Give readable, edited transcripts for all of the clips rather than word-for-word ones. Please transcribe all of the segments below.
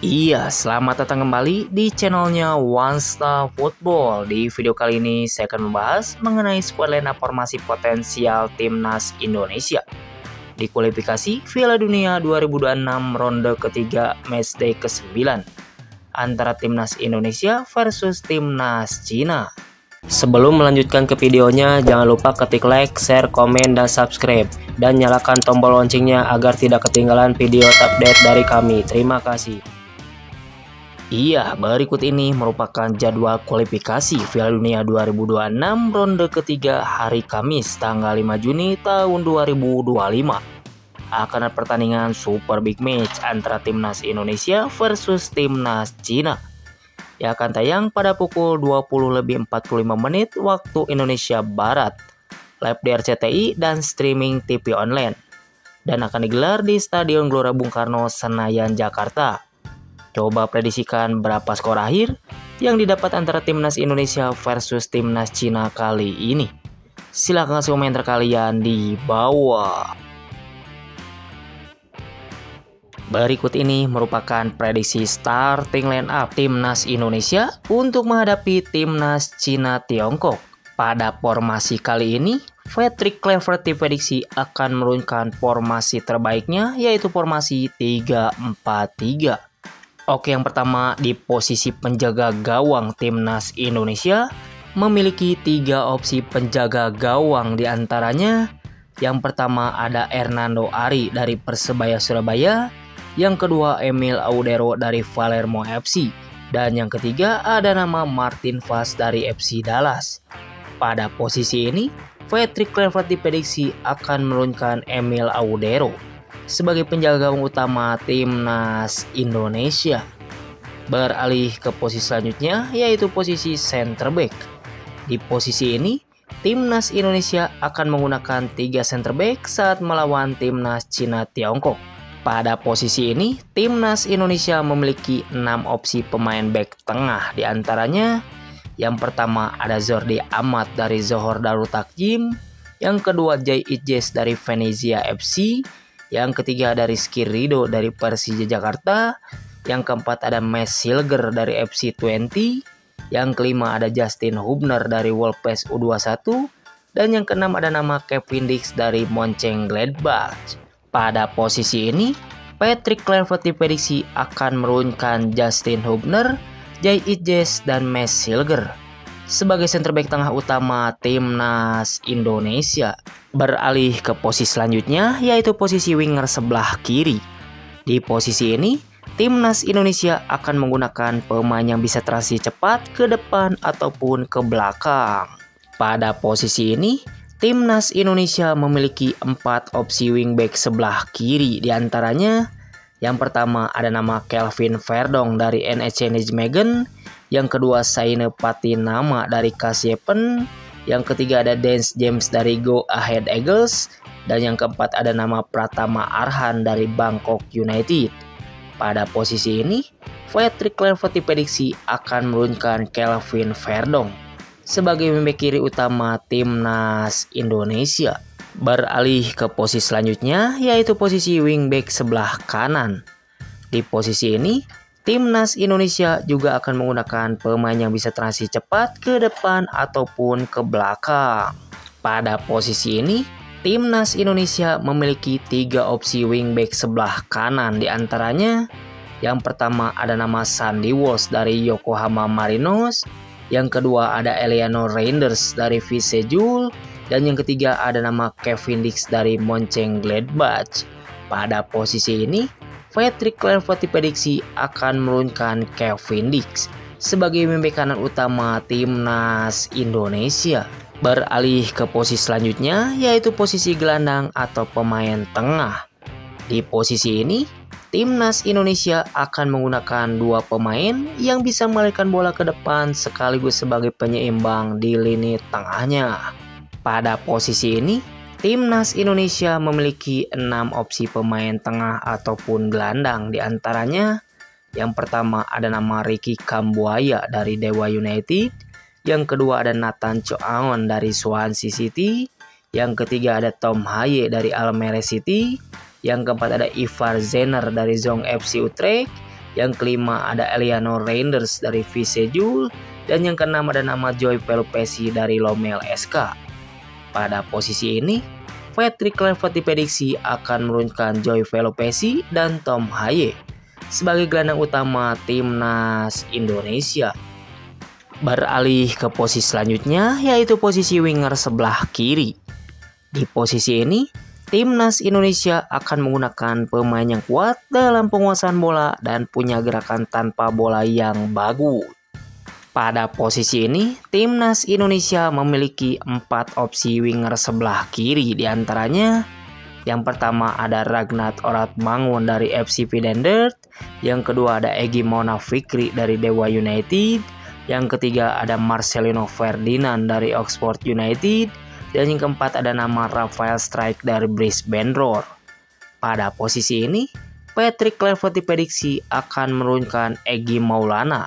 Iya, selamat datang kembali di channelnya One Star Football. Di video kali ini saya akan membahas mengenai skuad lineup formasi potensial timnas Indonesia di kualifikasi Piala Dunia 2026 ronde ketiga matchday ke-9 antara timnas Indonesia versus timnas Cina. Sebelum melanjutkan ke videonya, jangan lupa ketik like, share, komen, dan subscribe, dan nyalakan tombol loncengnya agar tidak ketinggalan video update dari kami. Terima kasih. Iya, berikut ini merupakan jadwal kualifikasi Piala Dunia 2026 ronde ketiga hari Kamis tanggal 5 Juni tahun 2025. Akan ada pertandingan super big match antara timnas Indonesia versus timnas Cina yang akan tayang pada pukul 20.45 waktu Indonesia Barat, live di RCTI dan streaming TV online, dan akan digelar di Stadion Gelora Bung Karno, Senayan, Jakarta. Coba prediksikan berapa skor akhir yang didapat antara timnas Indonesia versus timnas Cina kali ini. Silahkan kasih komentar kalian di bawah. Berikut ini merupakan prediksi starting line up timnas Indonesia untuk menghadapi timnas Cina Tiongkok. Pada formasi kali ini, Patrick Kluivert diprediksi akan menurunkan formasi terbaiknya, yaitu formasi 3-4-3. Oke, yang pertama di posisi penjaga gawang timnas Indonesia memiliki 3 opsi penjaga gawang, diantaranya yang pertama ada Hernando Ari dari Persebaya Surabaya, yang kedua Emil Audero dari Palermo FC, dan yang ketiga ada nama Martin Vaz dari FC Dallas. Pada posisi ini, Patrick Kluivert diprediksi akan menurunkan Emil Audero sebagai penjaga gawang utama timnas Indonesia. Beralih ke posisi selanjutnya, yaitu posisi center back. Di posisi ini, timnas Indonesia akan menggunakan 3 center back saat melawan timnas Cina Tiongkok. Pada posisi ini, timnas Indonesia memiliki 6 opsi pemain back tengah, diantaranya yang pertama ada Jordi Amat dari Johor Darul Takjim, yang kedua Jay Idjes dari Venezia FC, yang ketiga ada Rizky Ridho dari Persija Jakarta, yang keempat ada Max Silger dari FC Twente, yang kelima ada Justin Hubner dari Wolves U21, dan yang keenam ada nama Kevin Dix dari Mönchengladbach. Pada posisi ini, Patrick Kluivert diprediksi akan menurunkan Justin Hubner, Jay Idjes, dan Max Silger sebagai center back tengah utama timnas Indonesia. Beralih ke posisi selanjutnya, yaitu posisi winger sebelah kiri. Di posisi ini, timnas Indonesia akan menggunakan pemain yang bisa transisi cepat ke depan ataupun ke belakang. Pada posisi ini, timnas Indonesia memiliki 4 opsi wingback sebelah kiri, diantaranya yang pertama ada nama Kelvin Verdong dari NEC Nijmegen, yang kedua Saine Patinama dari Kasiepen, yang ketiga ada Dance James dari Go Ahead Eagles, dan yang keempat ada nama Pratama Arhan dari Bangkok United. Pada posisi ini, Patrick Kluivert diprediksi akan menurunkan Kelvin Verdong sebagai wingback kiri utama timnas Indonesia. Beralih ke posisi selanjutnya, yaitu posisi wingback sebelah kanan. Di posisi ini, timnas Indonesia juga akan menggunakan pemain yang bisa transisi cepat ke depan ataupun ke belakang. Pada posisi ini, timnas Indonesia memiliki 3 opsi wingback sebelah kanan, diantaranya yang pertama ada nama Sandy Walsh dari Yokohama Marinos, yang kedua ada Eleanor Reinders dari Visejul, dan yang ketiga ada nama Kevin Dix dari Mönchengladbach. Pada posisi ini, Patrick Kluivert diprediksi akan menurunkan Kevin Dix sebagai wingback kanan utama timnas Indonesia. Beralih ke posisi selanjutnya, yaitu posisi gelandang atau pemain tengah. Di posisi ini, timnas Indonesia akan menggunakan 2 pemain yang bisa melarikan bola ke depan sekaligus sebagai penyeimbang di lini tengahnya. Pada posisi ini, timnas Indonesia memiliki 6 opsi pemain tengah ataupun gelandang, diantaranya yang pertama ada nama Ricky Kambuaya dari Dewa United, yang kedua ada Nathan Choaon dari Swansea City, yang ketiga ada Tom Haye dari Almere City, yang keempat ada Ivar Zener dari Zong FC Utrecht, Yang kelima ada Eliano Reinders dari Visejul. Dan yang keenam ada nama Joy Pelupesi dari Lommel SK. Pada posisi ini, Patrick Kluivert diprediksi akan menurunkan Joy Pelupesi dan Tom Haye sebagai gelandang utama timnas Indonesia. Beralih ke posisi selanjutnya, yaitu posisi winger sebelah kiri. Di posisi ini, timnas Indonesia akan menggunakan pemain yang kuat dalam penguasaan bola dan punya gerakan tanpa bola yang bagus. Pada posisi ini, timnas Indonesia memiliki 4 opsi winger sebelah kiri, diantaranya yang pertama ada Ragnat Oratmangun dari FC Videndert, yang kedua ada Egy Maulana Fikri dari Dewa United, yang ketiga ada Marcelino Ferdinand dari Oxford United, dan yang keempat ada nama Rafael Struijk dari Brisbane Roar. Pada posisi ini, Patrick Kluivert diprediksi akan menurunkan Egy Maulana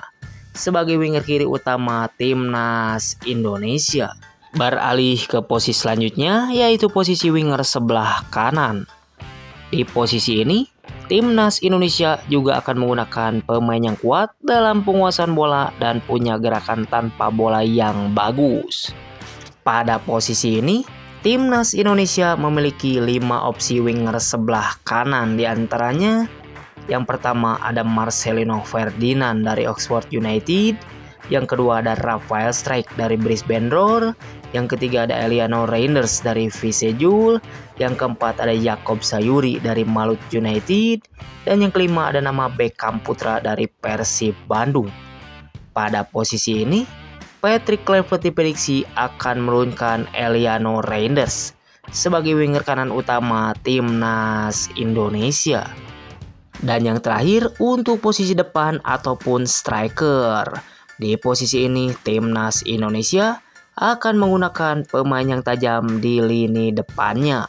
sebagai winger kiri utama timnas Indonesia. Beralih ke posisi selanjutnya, yaitu posisi winger sebelah kanan. Di posisi ini, timnas Indonesia juga akan menggunakan pemain yang kuat dalam penguasaan bola dan punya gerakan tanpa bola yang bagus. Pada posisi ini, timnas Indonesia memiliki 5 opsi winger sebelah kanan, diantaranya yang pertama ada Marcelino Ferdinand dari Oxford United, yang kedua ada Rafael Struijk dari Brisbane Roar, yang ketiga ada Eliano Reinders dari Visejul, yang keempat ada Jakob Sayuri dari Malut United, dan yang kelima ada nama Beckham Putra dari Persib Bandung. Pada posisi ini, Patrick Kluivert diprediksi akan menurunkan Eliano Reinders sebagai winger kanan utama timnas Indonesia. Dan yang terakhir untuk posisi depan ataupun striker. Di posisi ini timnas Indonesia akan menggunakan pemain yang tajam di lini depannya.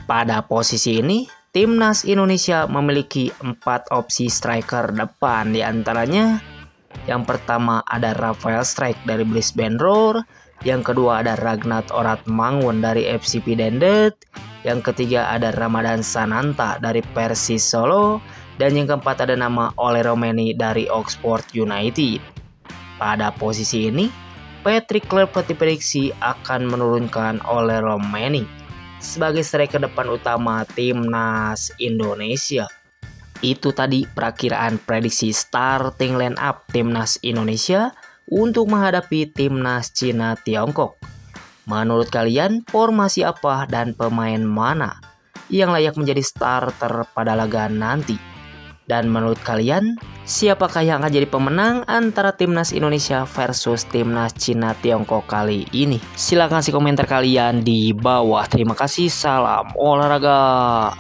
Pada posisi ini timnas Indonesia memiliki 4 opsi striker depan, diantaranya yang pertama ada Rafael Struijk dari Brisbane Roar, yang kedua ada Ragnat Oratmangun dari FC Videndert, yang ketiga ada Ramadan Sananta dari Persis Solo, dan yang keempat ada nama Ole Romeni dari Oxford United. Pada posisi ini, Patrick Kluivert diprediksi akan menurunkan Ole Romeni sebagai striker depan utama timnas Indonesia. Itu tadi perakiraan prediksi starting line up timnas Indonesia untuk menghadapi timnas Cina Tiongkok. Menurut kalian, formasi apa dan pemain mana yang layak menjadi starter pada laga nanti? Dan menurut kalian, siapakah yang akan jadi pemenang antara timnas Indonesia versus timnas Cina Tiongkok kali ini? Silahkan kasih komentar kalian di bawah. Terima kasih, salam olahraga.